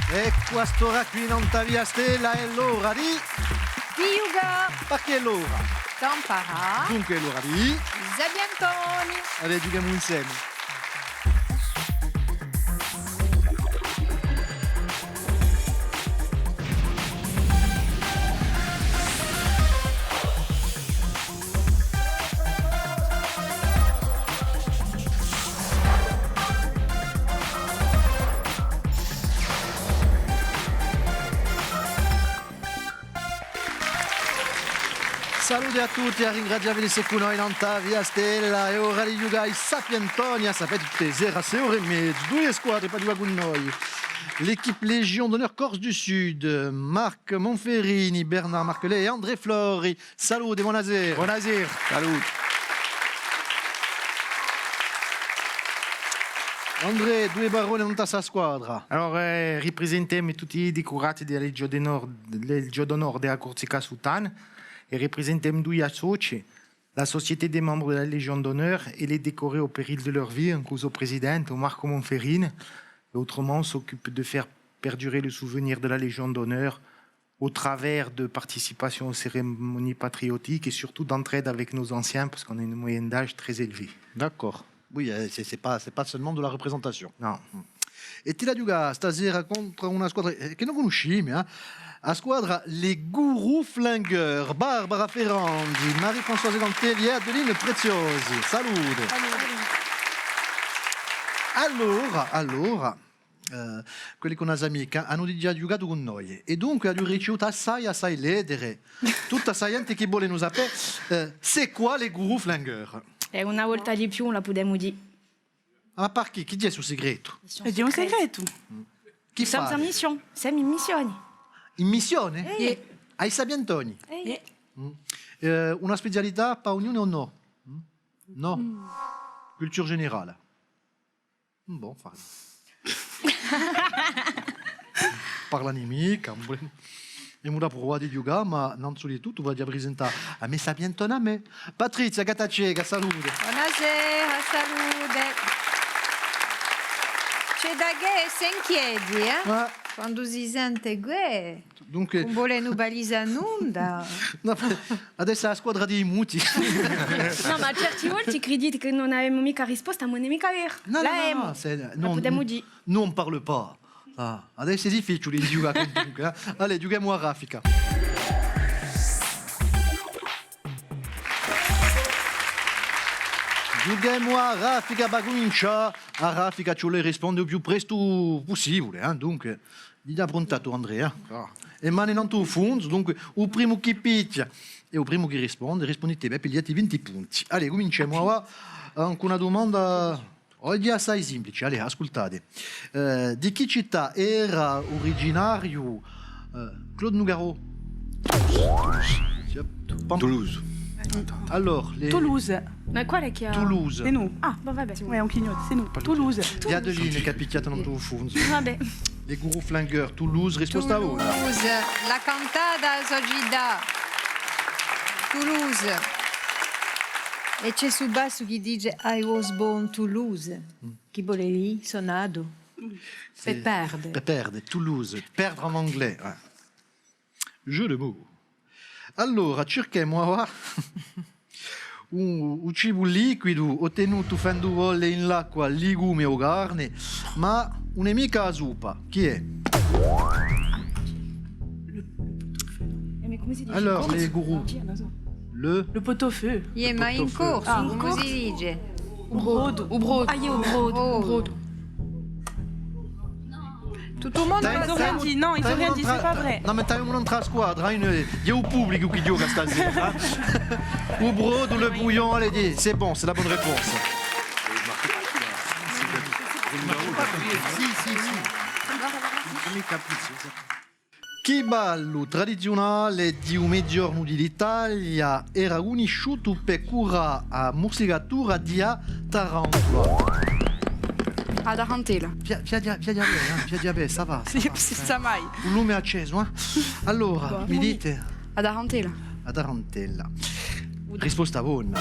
E quest'ora qui non t'avvia stella è l'ora di Yuga, perché è l'ora? Tampara, Dunque è l'ora di Zabiantoni. allora giochiamo insieme. Salute a tutti, a ringraziarvi con noi in Via Stella e ora di giocare Sapientonia, sapete tutte 0 a 6 ore e mezzo, due squadre per giocare con noi. L'équipe Légion d'honneur Corse du Sud, Marc Monferrini, Bernard Marquelet et André Flori. Salute, buonasera. Buonasera. Salute. André, due baroni in tutta squadra. Allora, rappresentiamo tutti i decorati della Legion d'Onore della Corsica Sultana e rappresentiamo due associati, la Société des membres de la Légion d'honneur et les décorés au péril de leur vie, inclus au président, Marco Monferrini. Et autrement, on s'occupe de faire perdurer le souvenir de la Légion d'honneur au travers de participation aux cérémonies patriotiques et surtout d'entraide avec nos anciens, parce qu'on a une moyenne d'âge très élevée. D'accord. Oui, c'est pas seulement de la représentation. Non. E ti la giuga stasera contro una squadra che non conosciamo, la squadra Les Gourous Flingueurs, Barbara Ferrandi, Marie-Françoise Dantelli e Adeline Preziosi. Salute. Allora, quelli con la amica hanno già giocato con noi e dunque hanno ricevuto assai ledere. Tutta gente che vuole non sapere c'est quoi les Gourous Flingueurs. E una volta di più la potremmo dire. Ma perché? Chi dice sul segreto? È un segreto. Chi Siamo fa? in missione, siamo in missione. In missione? Ai Sabiantoni? Una specialità per ognuno o no? No? Culture générale. Bon, fai. Parla nemica. E muda prova di yoga, ma innanzitutto voglio presentare a me Sabiantona a me. Patrizia Gatacega, salute. Buonasera, salute. C'è da che se inchiedi, Ma, Quando si sente che dunque, non vuole nu balisa nuda. no, adesso è la squadra dei muti. No, ma certi volte credete che non avevamo mica risposta, ma nemica vero. No, La potremmo dire. non parle pas. Ah, adesso è difficile di giocare comunque. Allez, giochiamo a raffica. Giochiamo a raffica, comincia. A raffica ci vuole rispondere il più presto possibile. Dunque, gli dà prontato Andrea. E mani in tuo fondo, dunque, il primo che picchia e il primo che rispondete per pigliati 20 punti. Allez, cominciamo con una domanda... Oggi è assai semplice, allora ascoltate. Di che città era originario Claude Nougaro? Toulouse. Alors, Toulouse. Ma quale che ha? Toulouse. C'est nous. Ah, bah vabbè. Ouais, on clignote, c'est nous. Toulouse. Di Adeline che ha picchiato nel tuo fondo. Vabbè. Les Gourous Flingueurs, Toulouse, risposta a voi. Toulouse, la cantata Sogida. Toulouse. E c'è su basso chi dice I was born Toulouse. Chi vuole lì, sonato. Per perdere. Per perdere, Toulouse, perdere en anglais. Jeu de mots. Allora, cerchiamo ora un cibo liquido ottenuto facendo volle in l'acqua legumi o carne, ma non è mica la zuppa. Chi è? Mais come si dice? Alors, les gourous. Le pot-au-feu. Ie ma in corso, Ah, come si dice? O brodo. Ah, io brodo. Tutto il mondo Ils lo ont sa. rien dit. Non, ils ont rien dit, c'est pas vrai. No, ma abbiamo un'altra squadra, il y a un pubblico che gioca stasera. Au brodo, le bouillon, allez, dis, c'est bon, c'est la bonne réponse. Chi ballo tradizionale di un mezzogiorno d'Italia era conosciuto per curare a musicatura di tarantula. Ad Arantela. Via bene, ça va. Ça maille. Il lume è acceso, Allora, mi dite? Ad Arantela. A Tarantella. Risposta buona.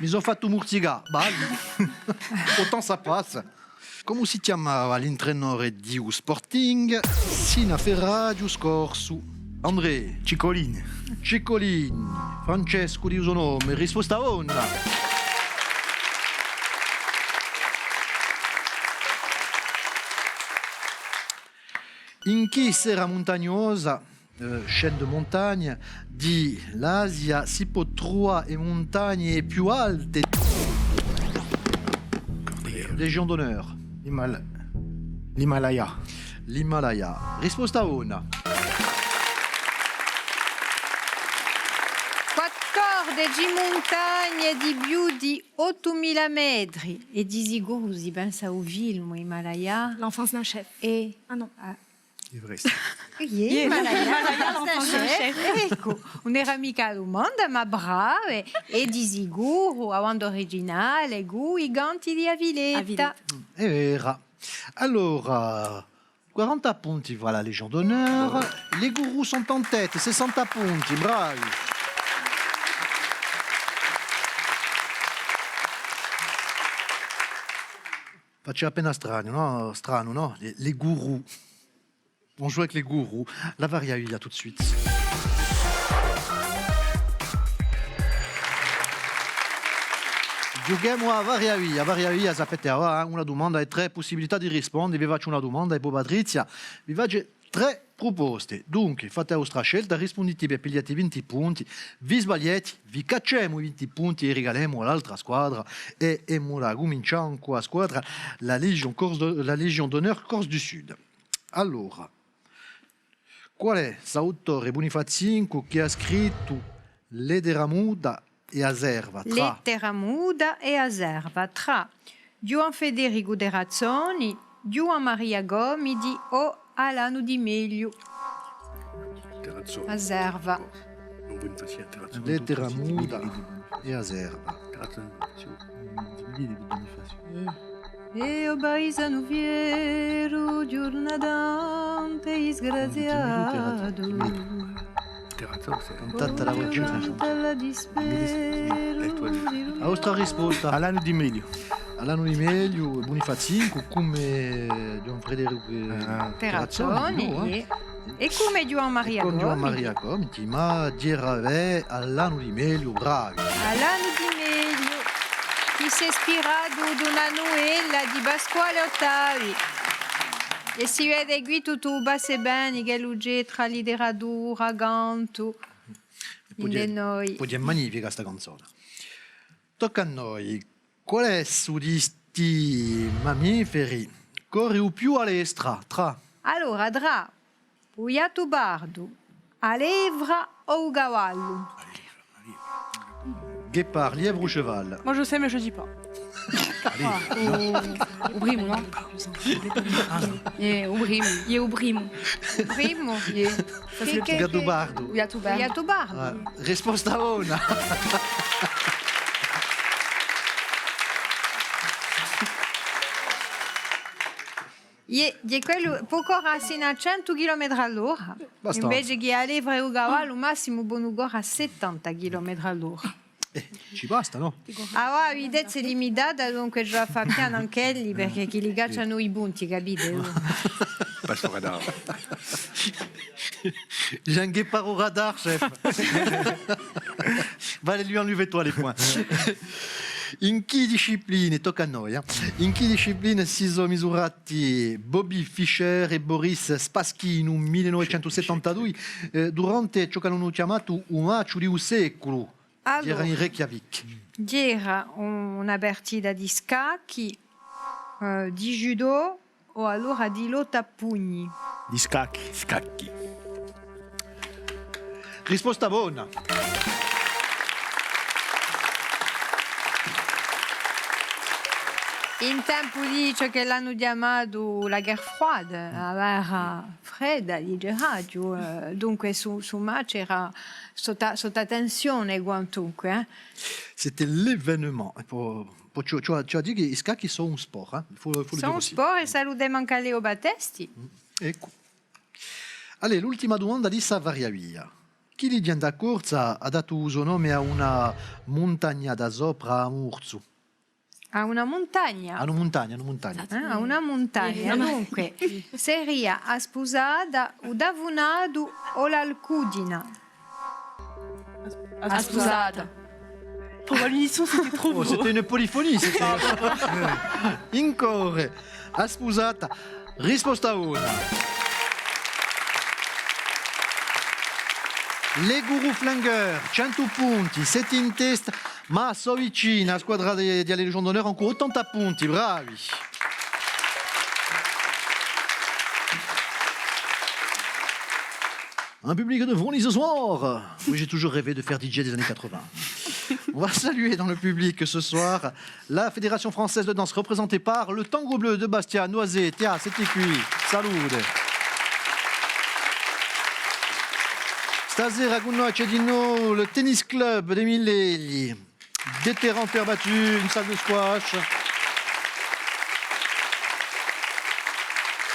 Mi sono fatto murtiga. Bah, autant ça passe. Come si chiamava l'intrenore di U Sporting sino a Ferraggio scorso? André. Cicolin. Ciccolini. Francesco di uso nome. Risposta onna. In chi sera montagnosa, chaîne de montagne, di l'Asia si può trovare montagne più alte. Légion d'honneur. L'Himalaya. L'Himalaya. Risposta una. 14 montagne di più di 8.000 metri e di sicuro si pensa au film Himalaya L'enfance d'un chef. e Ah non. Everest. Himalaya, l'enfance d'un chef. Ecco, non era mica domanda, ma brava e di sicuro a banda originale i ganti di Aviletta. Aviletta. Era. Allora, 40 punti, voilà, Légion d'honneur. Les gourous sont en tête, 60 punti, bravi. Faccio appena strano, no? Les gourous. On joue avec les gourous. La Variahuila tout de suite. Giochiamo a Variahuila. Variahuila, sapete, una domanda e tre possibilità di rispondere. Vi faccio una domanda e poi Patrizia vi faccio tre proposte. Dunque, fate la vostra scelta, rispondete e pigliate 20 punti. Vi sbagliate, vi cacciamo i 20 punti e regaliamo all'altra squadra. E ora cominciamo con la squadra, la Légion d'honneur Corse du Sud. Allora, qual è l'autore Bonifazinco che ha scritto Lettera muda e Aserva? Lettera muda e Aserva tra Juan Federico de Razzoni, Juan Maria Gomidi o Alano di Meglio. Aserva. Lettera muda e Aserva. E o paese nuviero, giornadante sgraziato. Cantata la regina. Alla dispero. La vostra risposta. Alano di Meglio. Alano di Meglio e Bonifazinco come Gian Federico Terrazzoni e come Juan Maria con Gian Gomidi. Maria Gomiti, ma direi Alano di Meglio, bravi. Alano di Meglio, che si è ispirato ad una novella di Pasquale Ottavi. E si vede qui tutto basse bene che luce tra literatura, canto, in noi. Poi è magnifica sta canzone. Tocca a noi. Qual è su di sti mammiferi corre più all'estra? Tra Allora, tra Pugliato Bardo, Alevra o Cavallo? guépard, lièvre ou cheval? Moi je sais, mais je dis pas. O primo, no? O primo. Il est au Brimo. Primo? Gattubardo. O Iatuberno. Pugliato Bardo. Ah, risposta una. È quello poco sino a 100 km all'ora. Abbastanza. Invece che Alevra e o Cavallo, massimo buono a 70 km all'ora. Ci basta, no? Ah, la vitezza è limitata, dunque già fa piano anche lì perché chi li cacciano i punti, capite? Passe au radar. J'ai un guépard au radar, chef. Va lui enlever toi les points. In che discipline, tocca a noi, in che discipline si sono misurati Bobby Fischer e Boris Spassky nel 1972 durante ciò che hanno chiamato un match di un secolo? Era in Reykjavik. C'era una partita di scacchi, di judo o allora di lotta a pugni. Di scacchi. Scacchi. Risposta buona. In tempo di ciò che l'hanno chiamato la guerra fredda, la guerra fredda di radio, dunque su match era sotto tensione quantunque. C'était l'événement. Tu as dit que les scacchi sont un sport. Il faut le Sono dire un aussi. sport e salutiamo anche Leo Battesti. Ecco. Allez, l'ultima domanda di Savariavia. chi li da corsa ha dato uso nome a una montagna da sopra a Murzu. A una montagna. A una montagna, a una montagna. A una montagna. Dunque, seria a sposada o davunado o l'alcudina. À sposata. Pour moi, l'unisson, c'était trop Oh, beau. c'était une polyphonie, c'était. Incorre, a sposata, risposta una. Le Guru Flanger, 100 punti, 7 in testa, ma so vicina, squadra di alle Legion d'Honneur, ancora 80 punti, bravi. Un public de fournis ce soir. Oui, j'ai toujours rêvé de faire DJ des années 80. On va saluer dans le public ce soir la Fédération française de danse représentée par le Tango Bleu de Bastia, Noisé, Théa, c'était cuit. Salute. Stasera con noi c'è di nous le tennis club dei Millelli. Des terrains en terre battue, une salle de squash.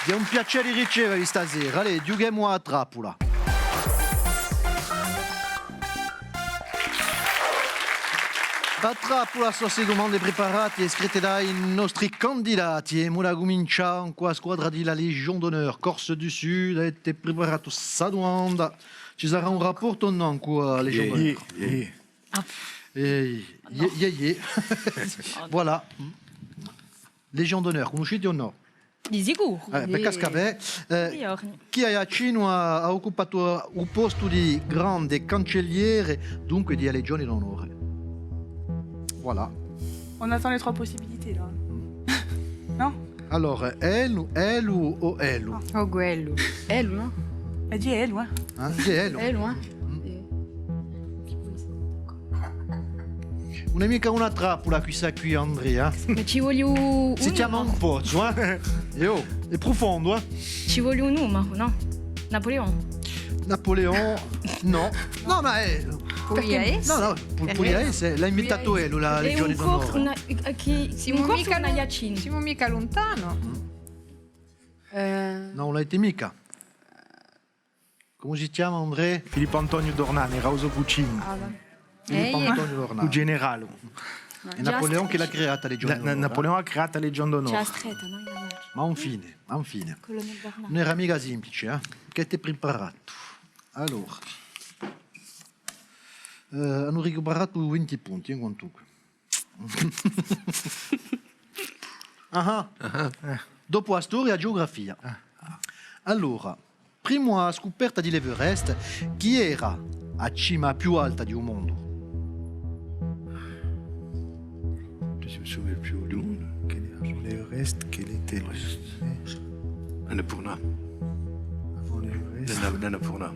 È un piacere ricevervi stasera. Allez, giughiamo a trappola. A trappola sono le domande preparate e scritte dai nostri candidati. E ora cominciamo con la squadra della Legion d'Honneur. Corse du Sud, avete preparato questa domanda. Ci sarà un rapporto o no con la Legion d'Honneur? Voilà. Legion d'Honneur, conoscete o no? Di sicuro. Per cascabè, Riorni. chi a Iacino ha occupato un posto di grande cancelliere, dunque di Legione d'Onore. Voilà. On attend les 3 possibilités, là. Non? Alors, Elu o Elu? O quello. Elle, non? Elle dit elle, ouais. Hein? Di Elu. Elle, ouais. Non è mica una trappola qui, Andrea. Ma ci voglio Si chiama un pozzo, eh? È profondo, eh? Ci voglio un numero, no? Napoleon. Napoleon, no. No, ma è... Pugliese. No, Pugliese, l'ha inventato Elu, la E Legione un corso, d'Onore. Siamo un corso mica, una Iacino. siamo mica lontano. No, non l'ha été mica. Come si chiama, Andrea? Filippo Antonio Dornani, Rauso Puccini, Filippo Antonio Lorna. il generale. È Napoleon che l'ha creata Legione d'Onore. Napoleon ha creato la Legion C'è la d'Honneur. stretta, no? Ma un fine, a un fine. Colonnello Bernard. Non era mica semplice, eh? Che ti hai preparato? Allora, hanno recuperato 20 punti, in quantunque. Dopo la storia e geografia. Allora, prima scoperta di l'Everest, chi era a cima più alta di un mondo? Je me souviens plus du monde. L'Everest, quel était Annapurna. avant l'Everest? L'Annapurna.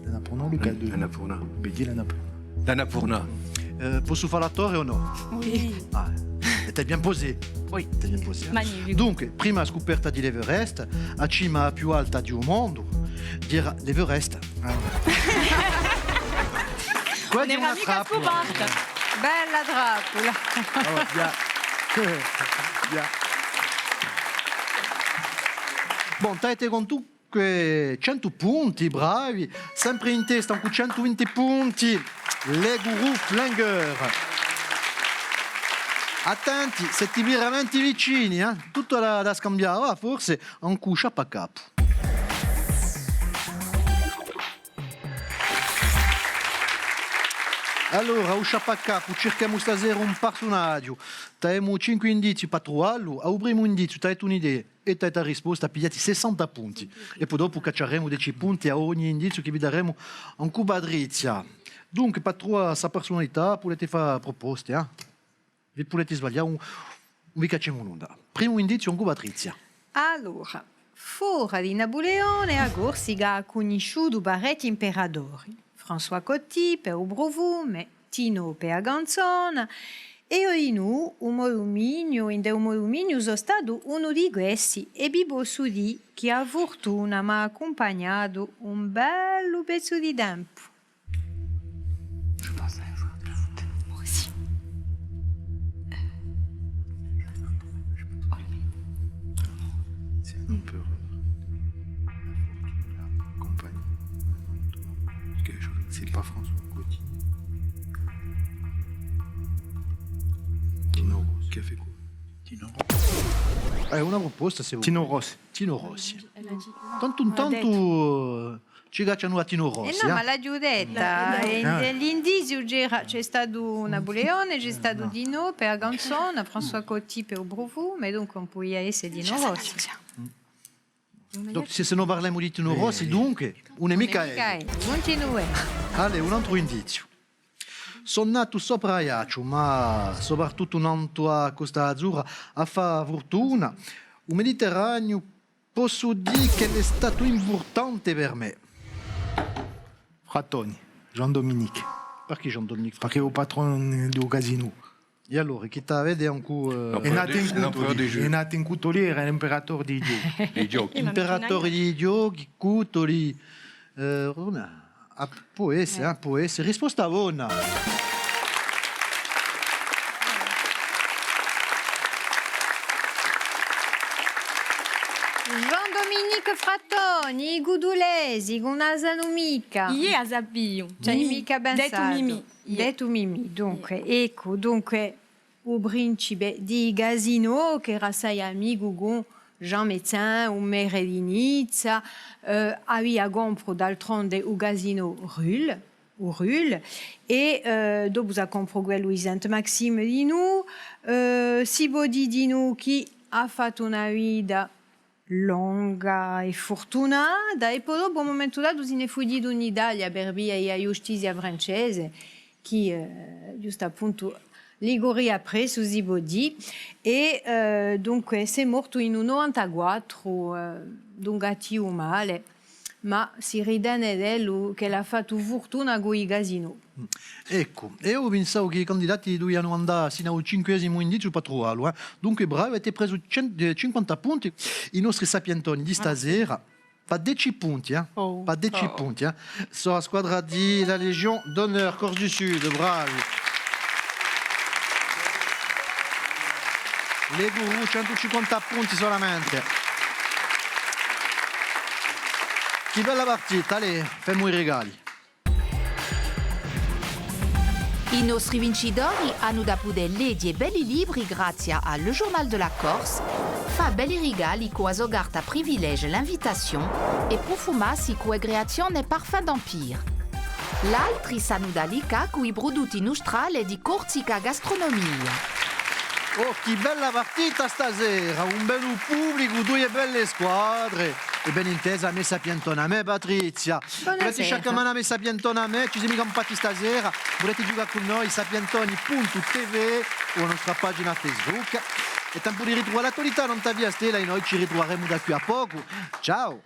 L'Annapurna, Luca 2. L'Annapurna. Vedi l'Annapurna. L'Annapurna. Posso fare la torre o no? Oui. Ah, t'es bien posé. Oui. T'es bien posé. Magnifico. Dunque, prima scoperta di l'Everest, a cima più alta di un mondo, dirà l'Everest. Qua di una trappola. Bella trappola. Bon, t'avete con tu che 100 punti, bravi, sempre in testa con 120 punti, le Guru Flanger. Attenti, siete veramente vicini, eh? Tutto da scambiare, forse un cuscia a capo. Allora, un capo, cerchiamo stasera un personaggio. Abbiamo 5 indizi per trovarlo. Al primo indizio, avete un'idea e avete la risposta, pigliati 60 punti. E poi dopo cacceremo 10 punti a ogni indizio che vi daremo in cubadrizia. Dunque, per trovare questa personalità, potete fare proposte, eh? Vi potete sbagliare, vi cacciamo un'onda. Primo indizio, in cubadrizia. Allora, fuori di Napoleone a Corsica ha conosciuto parecchi imperatori. François Coty per Ubrovume, Tino per Aganzona e inu un moruminio in un moruminio sono stato uno di questi e Bibo Sudi che a fortuna mi ha accompagnato un bello pezzo di tempo. C'est un peu. Compagnie. Quelque chose. C'est pas François Coty. Tino Rossi. Qui a fait quoi? Una proposta se vuoi. Tino Rossi. Tino Rossi. Elle a dit. Tanto ci cacciano a Tino Eh Rossi. no, ma l'ha già detta. L'indizio c'è stato Napoleone, c'è stato Dino per Aganzon, François Coty per Brovu, ma dunque non può essere Dino Rossi. Donc, se non parliamo di Tino Rossi, dunque, un è Michael. Continua. Allora, un altro indizio. Sono nato sopra Ajaccio, ma soprattutto in tua Costa Azzurra a fare fortuna. Il Mediterraneo posso dire che è stato importante per me. Frattoni. Jean-Dominique. Perché Jean-Dominique Fra? Perché è il patron del casino. E allora, chi ti vede ancora... È nato in L'empereur des Cutoli. jeux. È nato in Cutoli, era l'imperatore dei giochi. Les giochi. Imperatore di giochi, Cutoli... può essere, può essere. Risposta buona. Jean-Dominique Frattoni, i Gudulesi, con Asano Mica. Ie a Zabio. Cioè, mica ben Detto saldo. Mimi. Detto Mimi. Dunque, ecco, dunque, il principe di Gasino, che era sei amico con Jean Médecin, un maire di Nizza, aveva comprato d'altronde il Gasino Rul, e dopo ha comprato quello di Saint-Maxime di nous, Sibodi di nous, che ha fatto una vita longa e fortunata, e poi dopo un momento dato se ne fu di un'Italia per via della giustizia francese che giusto appunto Liguri ha preso Sibodi e dunque si è morto in un 94 d'un gatio male, ma si ridene dello che l'ha fatto fortuna con i casino. Ecco, e io pensavo che i candidati dovevano andare sino al 5° indizio per trovarlo. Dunque, bravo, avete preso 50 punti. I nostri sapientoni di stasera, per 10 punti, per 10 punti. Sono la squadra della Legion d'Honneur, Corse du Sud, bravi. Le guru, 150 punti solamente. Che bella partita, allez, fai-moi i regali. I nostri vincitori hanno dato dei belli libri grazie al Journal de la Corse, fa belli regali con azogarta privilège l'invitation e profumasi con creazione parfum d'Empire. L'altri sanno dalica con i prodotti nostrali di Corsica Gastronomia. Oh, che bella partita stasera! Un bel pubblico, due belle squadre. E ben intesa, a me sapientona, a me Patrizia. Volete sciacquamare a me sapientona a me? Ci siamo campati stasera. Volete giocare con noi? Sapientoni.tv o la nostra pagina Facebook. E tempo di ritrovare l'attualità, non ti via stella e noi ci ritroveremo da qui a poco. Ciao!